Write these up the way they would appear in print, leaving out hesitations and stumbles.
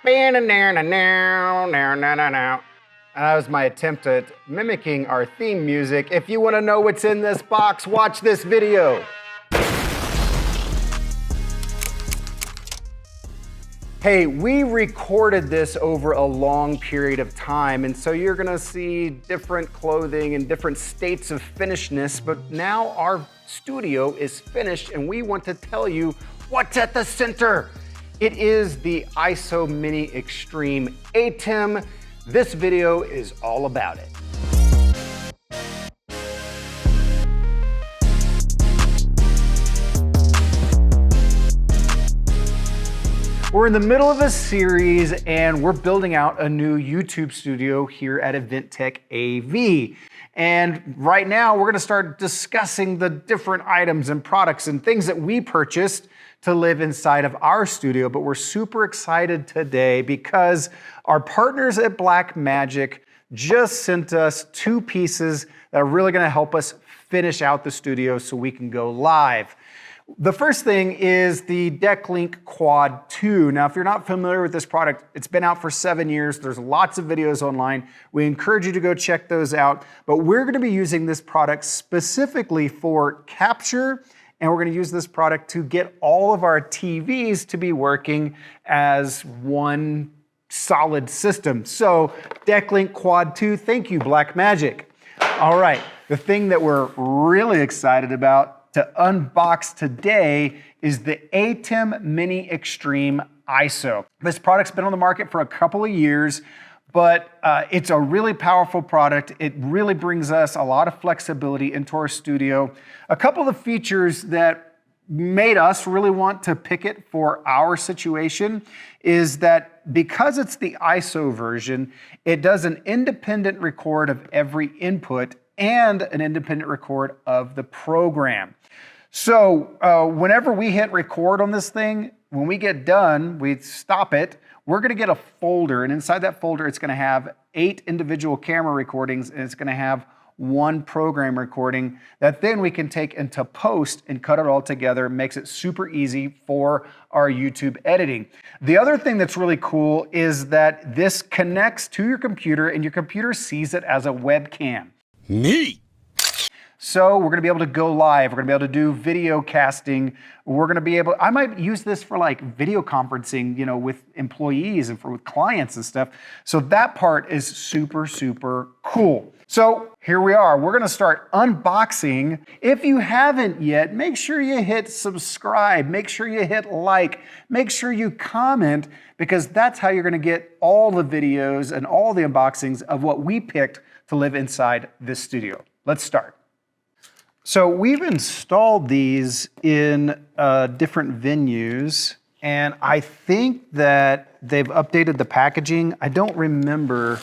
That was my attempt at mimicking our theme music. If you want to know what's in this box, watch this video. Hey, we recorded this over a long period of time, and so you're gonna see different clothing and different states of finishedness, but now our studio is finished and we want to tell you what's at the center. It is the ISO Mini Extreme ATEM. This video is all about it. We're in the middle of a series and we're building out a new YouTube studio here at Event Tech AV. And right now we're gonna start discussing the different items and products and things that we purchased to live inside of our studio. But we're super excited today because our partners at Blackmagic just sent us two pieces that are really gonna help us finish out the studio so we can go live. The first thing is the DeckLink Quad 2. Now, if you're not familiar with this product, it's been out for 7 years. There's lots of videos online. We encourage you to go check those out. But we're gonna be using this product specifically for capture, and we're gonna use this product to get all of our TVs to be working as one solid system. So, DeckLink Quad 2, thank you, Blackmagic. All right, the thing that we're really excited about to unbox today is the ATEM Mini Extreme ISO. This product's been on the market for a couple of years, but it's a really powerful product. It really brings us a lot of flexibility into our studio. A couple of the features that made us really want to pick it for our situation is that because it's the ISO version, it does an independent record of every input and an independent record of the program. So whenever we hit record on this thing, when we get done, we stop it, we're gonna get a folder, and inside that folder, it's gonna have 8 individual camera recordings, and it's gonna have 1 program recording that then we can take into post and cut it all together. It makes it super easy for our YouTube editing. The other thing that's really cool is that this connects to your computer and your computer sees it as a webcam. Neat. So we're gonna be able to go live. We're gonna be able to do video casting. We're gonna be able, I might use this for like video conferencing, you know, with employees and with clients and stuff. So that part is super, super cool. So here we are. We're gonna start unboxing. If you haven't yet, make sure you hit subscribe. Make sure you hit like. Make sure you comment, because that's how you're gonna get all the videos and all the unboxings of what we picked to live inside this studio. Let's start. So we've installed these in different venues, and I think that they've updated the packaging. I don't remember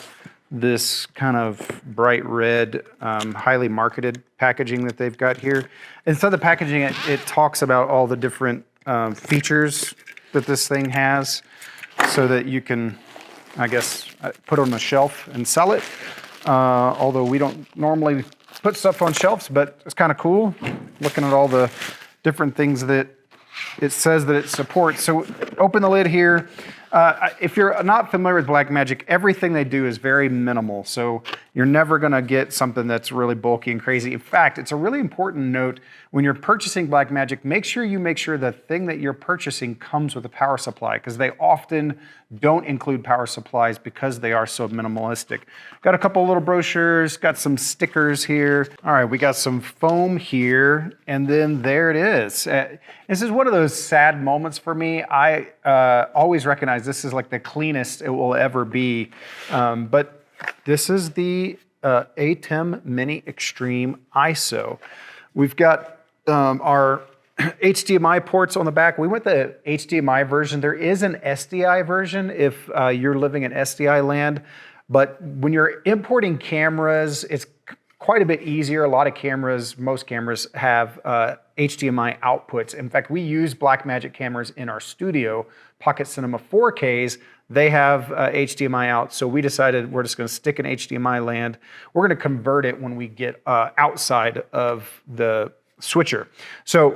this kind of bright red, highly marketed packaging that they've got here. Inside the packaging, it talks about all the different features that this thing has so that you can, I guess, put it on a shelf and sell it. Although we don't normally put stuff on shelves, but it's kind of cool looking at all the different things that it says that it supports. So open the lid here. If you're not familiar with Blackmagic, everything they do is very minimal. So you're never gonna get something that's really bulky and crazy. In fact, it's a really important note when you're purchasing Blackmagic, make sure the thing that you're purchasing comes with a power supply, because they often don't include power supplies because they are so minimalistic. Got a couple little brochures, got some stickers here. All right, we got some foam here, and then there it is. This is one of those sad moments for me. I always recognize this is like the cleanest it will ever be, but this is the ATEM Mini Extreme ISO. We've got our HDMI ports on the back. We went the HDMI version. There is an SDI version if you're living in SDI land, but when you're importing cameras, it's quite a bit easier. A lot of cameras, most cameras have HDMI outputs. In fact, we use Blackmagic cameras in our studio, Pocket Cinema 4Ks. They have HDMI out, so we decided we're just gonna stick in HDMI land. We're gonna convert it when we get outside of the switcher. So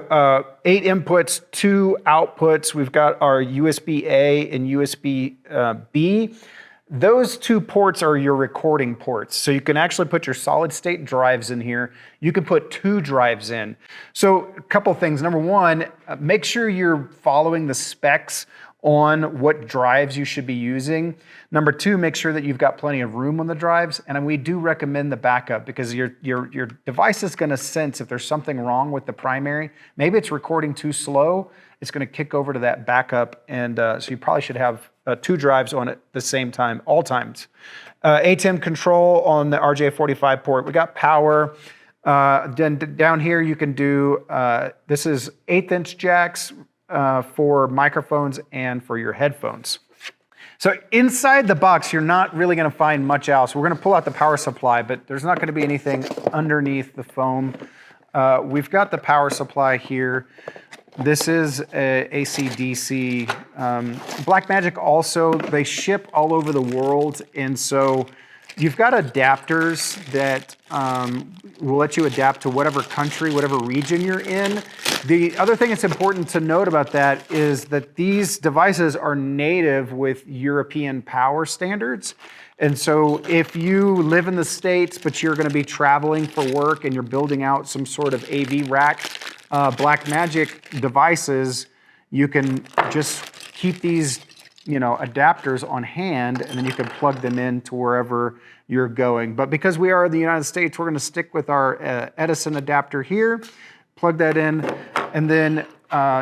8 inputs, 2 outputs. We've got our USB-A and USB-B. Those 2 ports are your recording ports. So you can actually put your solid state drives in here. You can put 2 drives in. So a couple things. Number one, make sure you're following the specs on what drives you should be using. Number 2, make sure that you've got plenty of room on the drives. And we do recommend the backup because your device is gonna sense if there's something wrong with the primary. Maybe it's recording too slow. It's gonna kick over to that backup. And so you probably should have 2 drives on at the same time, all times. ATEM control on the RJ45 port. We got power. Then down here you can do, this is 1/8" jacks, for microphones and for your headphones. So inside the box, you're not really gonna find much else. We're gonna pull out the power supply, but there's not gonna be anything underneath the foam. We've got the power supply here. This is a AC/DC. Blackmagic also, they ship all over the world, and so you've got adapters that will let you adapt to whatever country, whatever region you're in. The other thing that's important to note about that is that these devices are native with European power standards. And so if you live in the States, but you're gonna be traveling for work and you're building out some sort of AV rack, Blackmagic devices, you can just keep these adapters on hand, and then you can plug them in to wherever you're going. But because we are in the United States, we're gonna stick with our Edison adapter here, plug that in, and then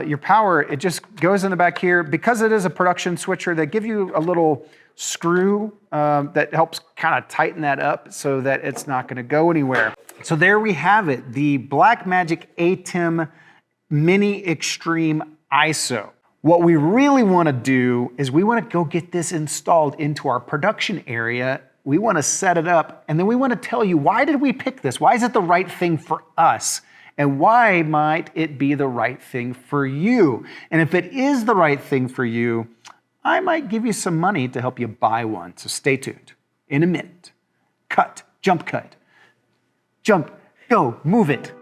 your power, it just goes in the back here. Because it is a production switcher, they give you a little screw that helps kind of tighten that up so that it's not gonna go anywhere. So there we have it, the Blackmagic ATEM Mini Extreme ISO. What we really wanna do is we wanna go get this installed into our production area. We wanna set it up, and then we wanna tell you, why did we pick this? Why is it the right thing for us? And why might it be the right thing for you? And if it is the right thing for you, I might give you some money to help you buy one. So stay tuned. In a minute. Cut, jump, go, move it.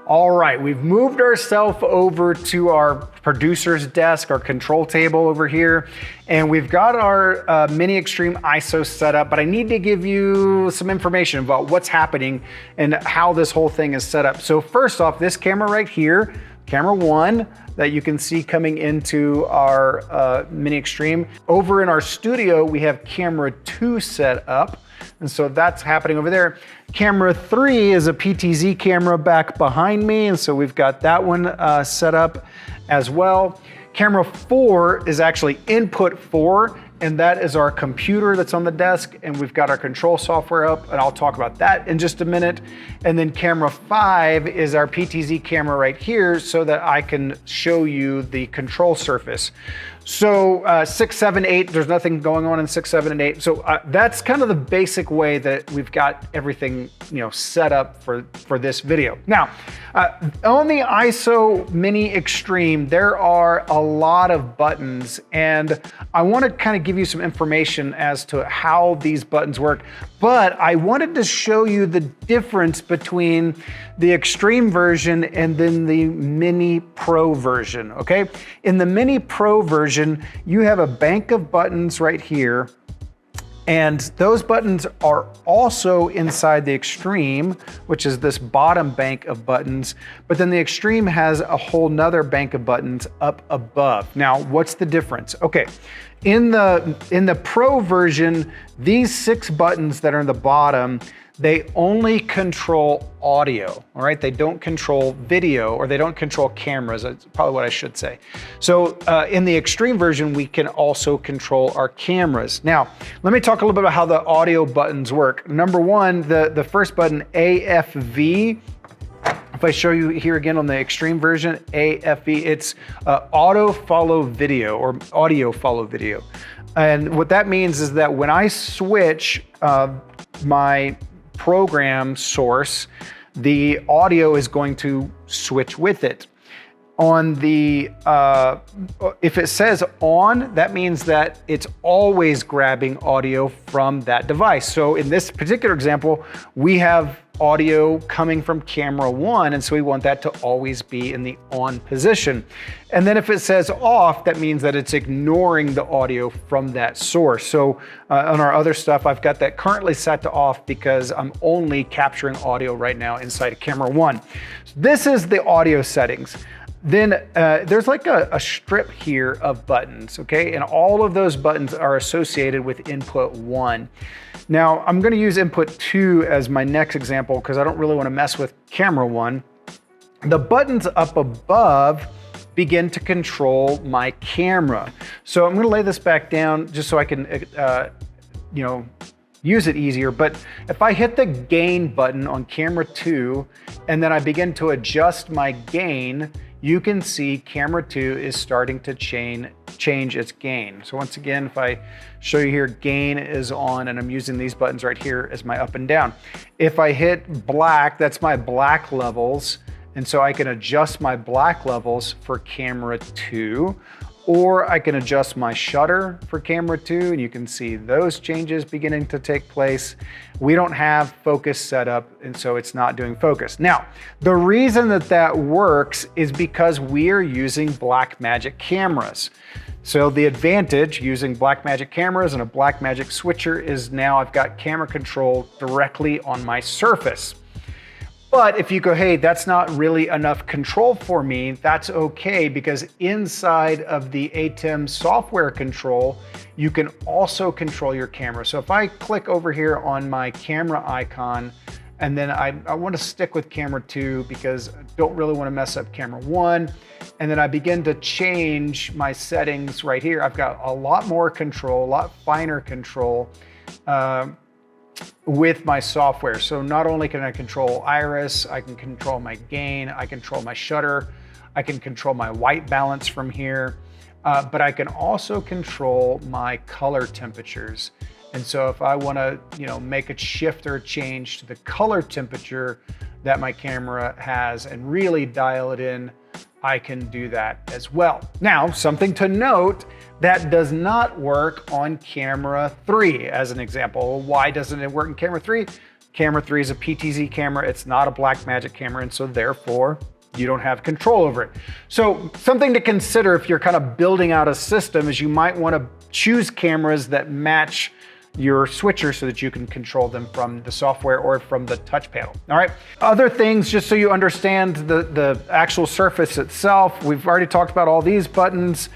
All right, we've moved ourselves over to our producer's desk, our control table over here, and we've got our Mini Extreme ISO set up, but I need to give you some information about what's happening and how this whole thing is set up. So first off, this camera right here, camera 1, that you can see coming into our Mini Extreme. Over in our studio, we have camera 2 set up. And so that's happening over there. Camera 3 is a PTZ camera back behind me. And so we've got that one set up as well. Camera 4 is actually input 4. And that is our computer that's on the desk. And we've got our control software up. And I'll talk about that in just a minute. And then camera 5 is our PTZ camera right here so that I can show you the control surface. So 6, 7, 8, there's nothing going on in 6, 7, and 8. So that's kind of the basic way that we've got everything set up for this video. Now, on the ISO Mini Extreme, there are a lot of buttons, and I want to kind of give you some information as to how these buttons work. But I wanted to show you the difference between the Extreme version and then the Mini Pro version, okay? In the Mini Pro version, you have a bank of buttons right here, and those buttons are also inside the Extreme, which is this bottom bank of buttons, but then the Extreme has a whole nother bank of buttons up above. Now, what's the difference? Okay, in the Pro version, these 6 buttons that are in the bottom, they only control audio, all right? They don't control video, or they don't control cameras. That's probably what I should say. So in the Extreme version, we can also control our cameras. Now, let me talk a little bit about how the audio buttons work. Number 1, the first button, AFV. If I show you here again on the Extreme version, AFV, it's auto follow video, or audio follow video. And what that means is that when I switch my program source, the audio is going to switch with it. On the, if it says on, that means that it's always grabbing audio from that device. So in this particular example, we have audio coming from camera 1, and so we want that to always be in the on position. And then if it says off, that means that it's ignoring the audio from that source. So on our other stuff, I've got that currently set to off because I'm only capturing audio right now inside of camera 1. This is the audio settings. Then there's like a strip here of buttons, okay? And all of those buttons are associated with input 1. Now, I'm gonna use input 2 as my next example because I don't really wanna mess with camera 1. The buttons up above begin to control my camera. So I'm gonna lay this back down just so I can, use it easier. But if I hit the gain button on camera 2 and then I begin to adjust my gain, you can see camera 2 is starting to change its gain. So once again, if I show you here, gain is on, and I'm using these buttons right here as my up and down. If I hit black, that's my black levels. And so I can adjust my black levels for camera 2, or I can adjust my shutter for camera 2, and you can see those changes beginning to take place. We don't have focus set up, and so it's not doing focus. Now, the reason that that works is because we are using Blackmagic cameras. So the advantage using Blackmagic cameras and a Blackmagic switcher is now I've got camera control directly on my surface. But if you go, hey, that's not really enough control for me, that's okay, because inside of the ATEM software control, you can also control your camera. So if I click over here on my camera icon, and then I want to stick with camera 2 because I don't really want to mess up camera 1. And then I begin to change my settings right here. I've got a lot more control, a lot finer control with my software. So not only can I control iris, I can control my gain, I control my shutter, I can control my white balance from here, but I can also control my color temperatures. And so if I want to, make a shift or a change to the color temperature that my camera has and really dial it in, I can do that as well. Now, something to note, that does not work on camera 3 as an example. Why doesn't it work in camera 3? Camera 3 is a PTZ camera, it's not a Blackmagic camera, and so therefore, you don't have control over it. So something to consider if you're kind of building out a system is you might want to choose cameras that match your switcher so that you can control them from the software or from the touch panel. All right. Other things, just so you understand the actual surface itself, we've already talked about all these buttons.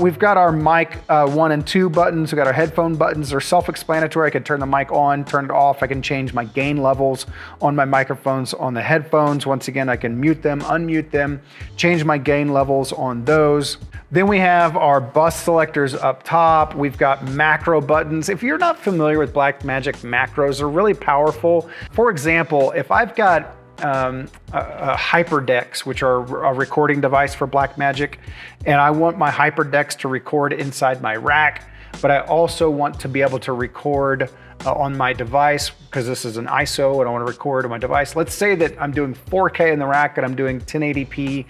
We've got our mic 1 and 2 buttons. We've got our headphone buttons. They're self-explanatory. I can turn the mic on, turn it off. I can change my gain levels on my microphones on the headphones. Once again, I can mute them, unmute them, change my gain levels on those. Then we have our bus selectors up top. We've got macro buttons. If you're not familiar with Blackmagic macros, they're really powerful. For example, if I've got HyperDecks, which are a recording device for Blackmagic, and I want my HyperDecks to record inside my rack, but I also want to be able to record on my device because this is an ISO and I want to record on my device. Let's say that I'm doing 4K in the rack and I'm doing 1080p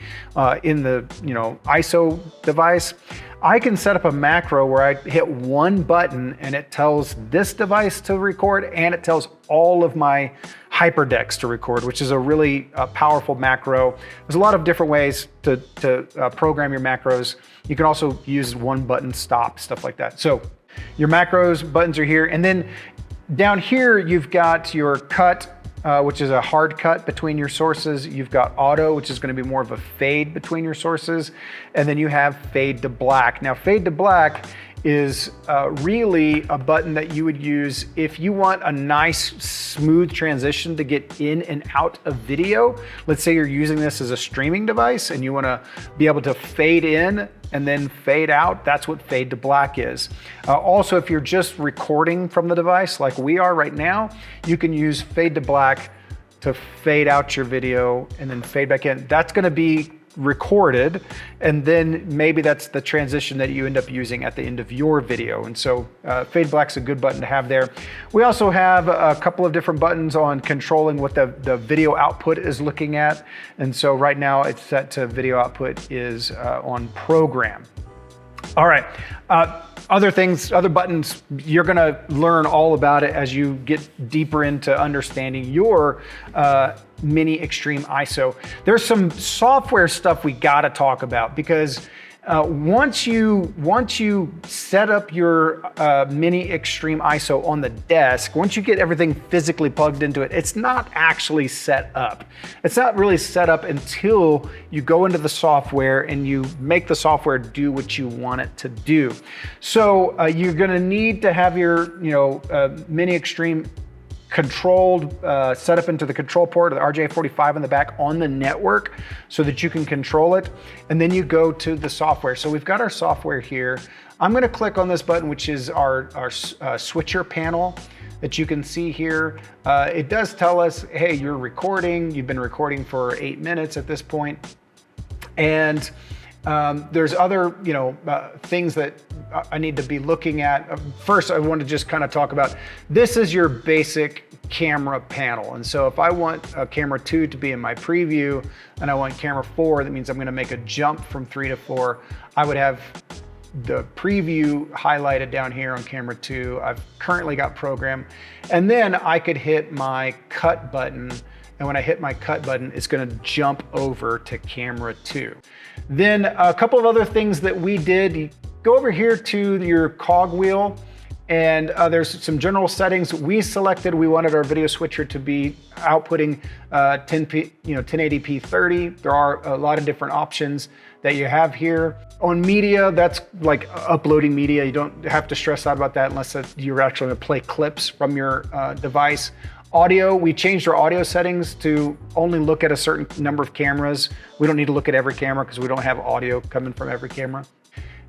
in the ISO device. I can set up a macro where I hit one button and it tells this device to record and it tells all of my HyperDecks to record, which is a really powerful macro. There's a lot of different ways to program your macros. You can also use one button stop, stuff like that. So your macros buttons are here. And then down here, you've got your cut, which is a hard cut between your sources. You've got auto, which is going to be more of a fade between your sources. And then you have fade to black. Now, fade to black is really a button that you would use if you want a nice smooth transition to get in and out of video. Let's say you're using this as a streaming device and you want to be able to fade in and then fade out. That's what fade to black is. Also, if you're just recording from the device like we are right now, you can use fade to black to fade out your video and then fade back in. That's going to be recorded, and then maybe that's the transition that you end up using at the end of your video. And so fade black's a good button to have there. We also have a couple of different buttons on controlling what the video output is looking at. And so right now it's set to video output is on program. All right. Other things, other buttons, you're going to learn all about it as you get deeper into understanding your Mini Extreme ISO. There's some software stuff we got to talk about, because once you set up your Mini Extreme ISO on the desk, once you get everything physically plugged into it, it's not actually set up. It's not really set up until you go into the software and you make the software do what you want it to do. So you're going to need to have your Mini Extreme controlled, set up into the control port of the RJ45 in the back on the network so that you can control it. And then you go to the software. So we've got our software here. I'm going to click on this button, which is our switcher panel that you can see here. It does tell us, hey, you're recording. You've been recording for 8 minutes at this point. And there's other, things that I need to be looking at. First, I want to just kind of talk about, this is your basic camera panel. And so if I want camera 2 to be in my preview and I want camera 4, that means I'm going to make a jump from 3 to 4. I would have the preview highlighted down here on camera 2. I've currently got program. And then I could hit my cut button. And when I hit my cut button, it's going to jump over to camera 2. Then a couple of other things that we did, you go over here to your cog wheel, and there's some general settings. We wanted our video switcher to be outputting 1080p 30. There are a lot of different options that you have here. On media, that's like uploading media. You don't have to stress out about that unless you're actually going to play clips from your device. Audio, we changed our audio settings to only look at a certain number of cameras. We don't need to look at every camera because we don't have audio coming from every camera.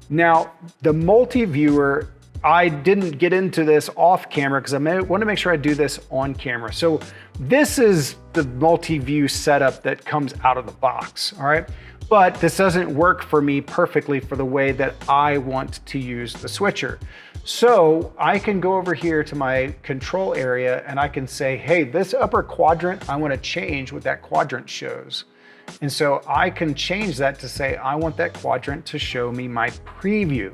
Now, the multi-viewer, I didn't get into this off camera because I want to make sure I do this on camera. So this is the multi-view setup that comes out of the box, all right? But this doesn't work for me perfectly for the way that I want to use the switcher. So I can go over here to my control area and I can say, hey, this upper quadrant, I want to change what that quadrant shows. And so I can change that to say, I want that quadrant to show me my preview.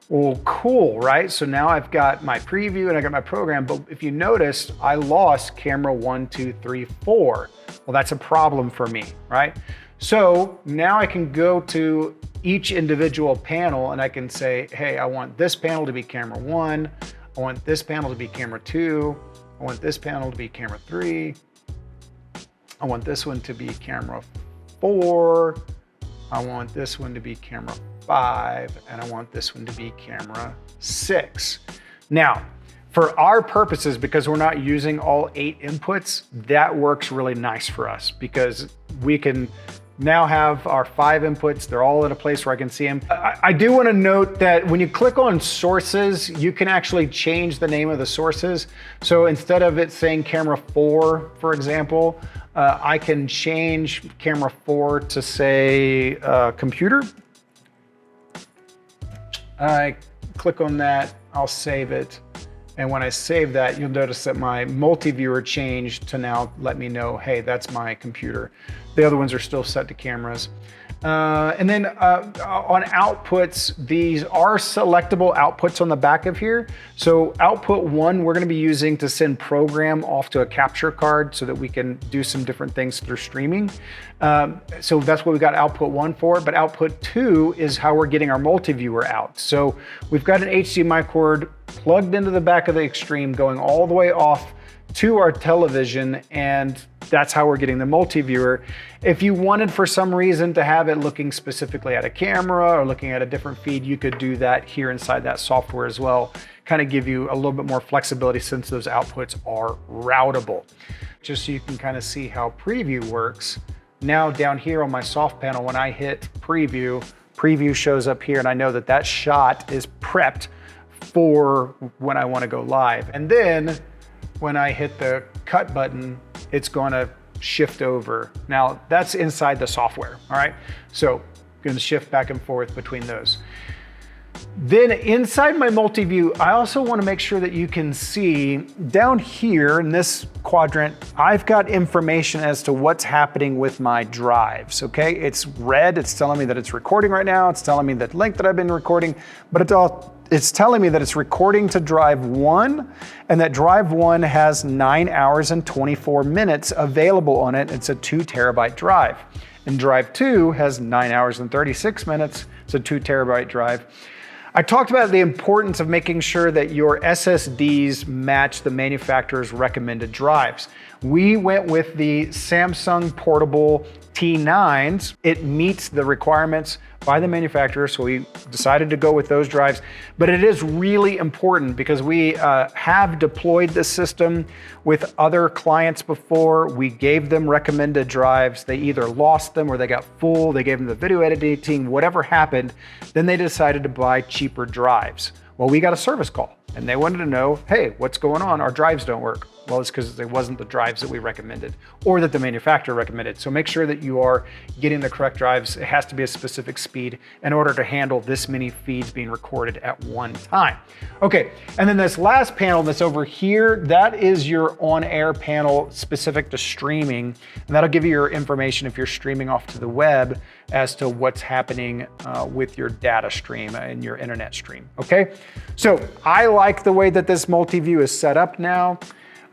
Well, cool, right? So now I've got my preview and I got my program, but if you noticed, I lost camera 1, 2, 3, 4. Well, that's a problem for me, right? So now I can go to each individual panel and I can say, hey, I want this panel to be camera 1. I want this panel to be camera 2. I want this panel to be camera 3. I want this one to be camera 4. I want this one to be camera 5. And I want this one to be camera 6. Now, for our purposes, because we're not using all 8 inputs, that works really nice for us because we can now have our 5 inputs. They're all in a place where I can see them. I do want to note that when you click on sources, you can actually change the name of the sources. So instead of it saying camera 4, for example, I can change camera 4 to say computer. I click on that, I'll save it. And when I save that, you'll notice that my multi-viewer changed to now let me know, hey, that's my computer. The other ones are still set to cameras. And then on outputs, these are selectable outputs on the back of here. So output 1, we're going to be using to send program off to a capture card so that we can do some different things through streaming. So that's what we got output 1 for, but output 2 is how we're getting our multi-viewer out. So we've got an HDMI cord plugged into the back of the Extreme going all the way off to our television, and that's how we're getting the multi-viewer. If you wanted for some reason to have it looking specifically at a camera or looking at a different feed, you could do that here inside that software as well. Kind of give you a little bit more flexibility since those outputs are routable. Just so you can kind of see how preview works. Now down here on my soft panel, when I hit preview, preview shows up here and I know that that shot is prepped for when I want to go live. And then when I hit the cut button, it's going to shift over. Now that's inside the software, all right? So going to shift back and forth between those. Then inside my multi-view, I also want to make sure that you can see down here in this quadrant, I've got information as to what's happening with my drives, okay? It's red, it's telling me that it's recording right now, it's telling me the length that I've been recording, but it's telling me that it's recording to drive 1, and that drive 1 has 9 hours and 24 minutes available on it. It's a 2 terabyte drive. And drive 2 has 9 hours and 36 minutes. It's a 2 terabyte drive. I talked about the importance of making sure that your SSDs match the manufacturer's recommended drives. We went with the Samsung portable T9s. It meets the requirements by the manufacturer, so we decided to go with those drives. But it is really important because we have deployed this system with other clients before. We gave them recommended drives. They either lost them or they got full. They gave them the video editing, whatever happened. Then they decided to buy cheaper drives. Well, we got a service call and they wanted to know, hey, what's going on? Our drives don't work. Well, it's because it wasn't the drives that we recommended or that the manufacturer recommended. So make sure that you are getting the correct drives. It has to be a specific speed in order to handle this many feeds being recorded at one time. Okay, and then this last panel that's over here, that is your on-air panel specific to streaming. And that'll give you your information if you're streaming off to the web as to what's happening with your data stream and your internet stream, okay? So I like the way that this multi-view is set up now.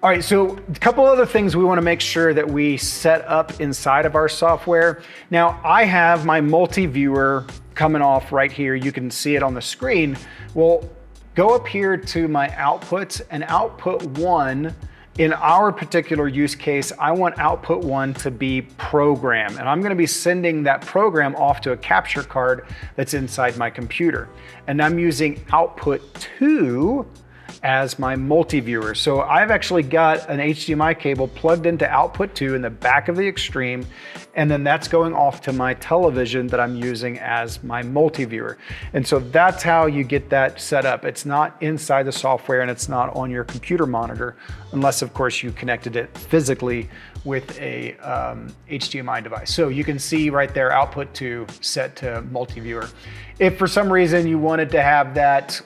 All right, so a couple other things we want to make sure that we set up inside of our software. Now, I have my multi-viewer coming off right here. You can see it on the screen. Well, go up here to my outputs and output 1. In our particular use case, I want output 1 to be program, and I'm going to be sending that program off to a capture card that's inside my computer. And I'm using output 2 as my multi-viewer. So I've actually got an HDMI cable plugged into output 2 in the back of the Extreme, and then that's going off to my television that I'm using as my multi-viewer. And so that's how you get that set up. It's not inside the software and it's not on your computer monitor, unless of course you connected it physically with a HDMI device. So you can see right there, output 2 set to multi-viewer. If for some reason you wanted to have that,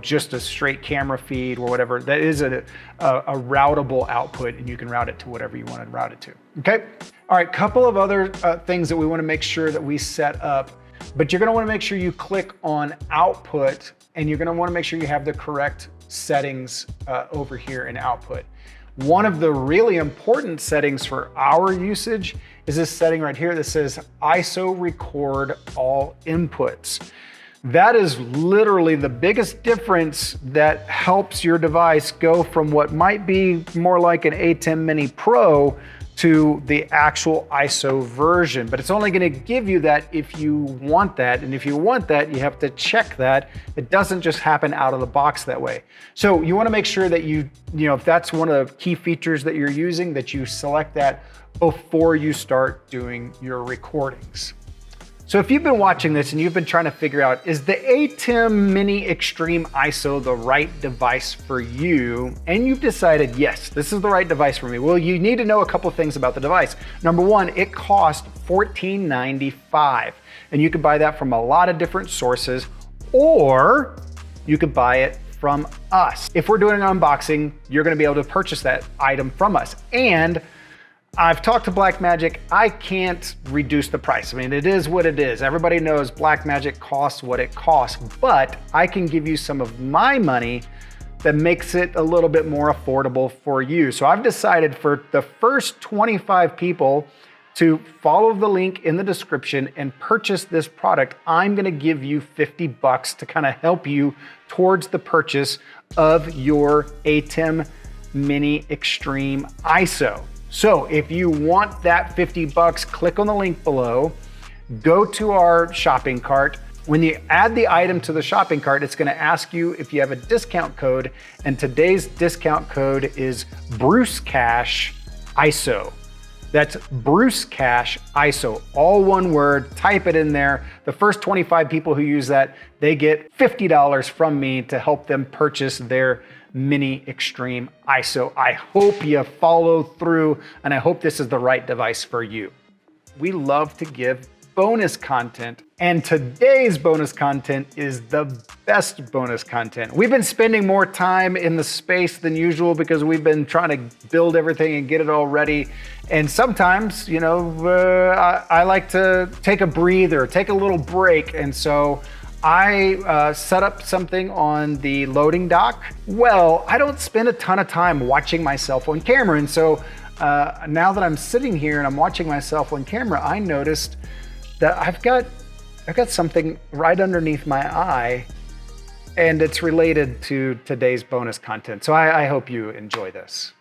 just a straight camera feed or whatever, that is a routable output, and you can route it to whatever you want to route it to, okay? All right, couple of other things that we want to make sure that we set up, but you're going to want to make sure you click on output, and you're going to want to make sure you have the correct settings over here in output. One of the really important settings for our usage is this setting right here that says ISO record all inputs. That is literally the biggest difference that helps your device go from what might be more like an ATEM Mini Pro to the actual ISO version. But it's only going to give you that if you want that. And if you want that, you have to check that. It doesn't just happen out of the box that way. So you want to make sure that if that's one of the key features that you're using, that you select that before you start doing your recordings. So if you've been watching this and you've been trying to figure out, is the ATEM Mini Extreme ISO the right device for you? And you've decided, yes, this is the right device for me. Well, you need to know a couple things about the device. Number one, it costs $14.95. And you can buy that from a lot of different sources, or you could buy it from us. If we're doing an unboxing, you're gonna be able to purchase that item from us. And I've talked to Blackmagic. I can't reduce the price. I mean, it is what it is. Everybody knows Blackmagic costs what it costs, but I can give you some of my money that makes it a little bit more affordable for you. So I've decided for the first 25 people to follow the link in the description and purchase this product, I'm gonna give you $50 to kind of help you towards the purchase of your ATEM Mini Extreme ISO. So if you want that $50, click on the link below, go to our shopping cart. When you add the item to the shopping cart, it's gonna ask you if you have a discount code, and today's discount code is BruceCash ISO. That's BruceCash ISO, all one word, type it in there. The first 25 people who use that, they get $50 from me to help them purchase their Mini Extreme ISO. I hope you follow through, and I hope this is the right device for you. We love to give bonus content. And today's bonus content is the best bonus content. We've been spending more time in the space than usual because we've been trying to build everything and get it all ready. And sometimes, you know, I like to take a breather, take a little break. And so I set up something on the loading dock. Well, I don't spend a ton of time watching myself on camera. And so now that I'm sitting here and I'm watching myself on camera, I noticed that I've got something right underneath my eye, and it's related to today's bonus content. So I hope you enjoy this.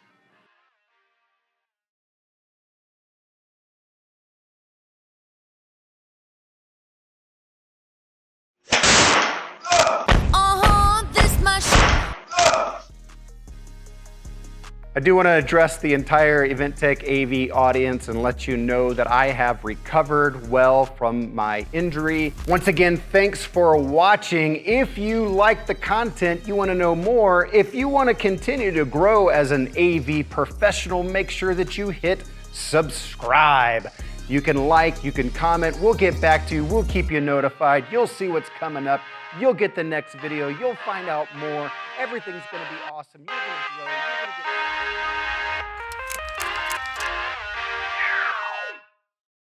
I do want to address the entire EventTech AV audience and let you know that I have recovered well from my injury. Once again, thanks for watching. If you like the content, you want to know more, if you want to continue to grow as an AV professional, make sure that you hit subscribe. You can like, you can comment, we'll get back to you, we'll keep you notified, you'll see what's coming up, you'll get the next video, you'll find out more, everything's going to be awesome, you're going to grow, you're going to get